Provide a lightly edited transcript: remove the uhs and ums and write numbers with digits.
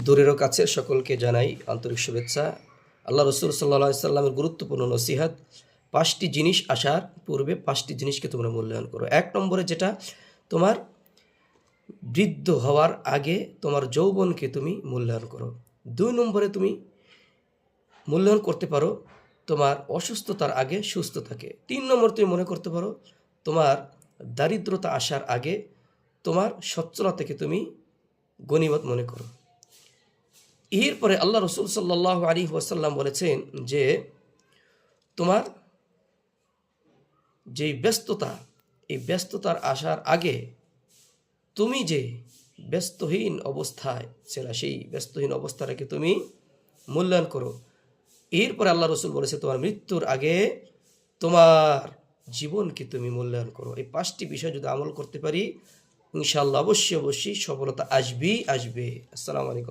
দূরেরও কাছের সকলকে জানাই আন্তরিক শুভেচ্ছা। আল্লাহ রসুল সাল্লাল্লাহু আলাইহি সাল্লামের গুরুত্বপূর্ণ নসিহত, 5টি জিনিস আসার পূর্বে 5টি জিনিসকে তোমরা মূল্যায়ন করো। 1 নম্বরে যেটা, তোমার বৃদ্ধ হওয়ার আগে তোমার যৌবনকে তুমি মূল্যায়ন করো। 2 নম্বরে তুমি মূল্যায়ন করতে পারো তোমার অসুস্থতার আগে সুস্থতাকে। 3 নম্বর তুমি মনে করতে পারো তোমার দারিদ্রতা আসার আগে তোমার সচ্ছলতাকে তুমি গনিমত মনে করো। এরপরে আল্লাহ রসুল সাল্লাল্লাহু আলাইহি ওয়াসাল্লাম বলেছেন যে তোমার যেই ব্যস্ততা, এই ব্যস্ততার আসার আগে তুমি যে ব্যস্তহীন অবস্থায় ছিল, সেই ব্যস্তহীন অবস্থাটাকে তুমি মূল্যায়ন করো। এরপরে আল্লাহ রসুল বলেছে তোমার মৃত্যুর আগে তোমার জীবনকে তুমি মূল্যায়ন করো। এই 5টি বিষয় যদি আমল করতে পারি, ইনশাআল্লাহ অবশ্যই সফলতা আসবেই আসবে। আসসালামু আলাইকুম।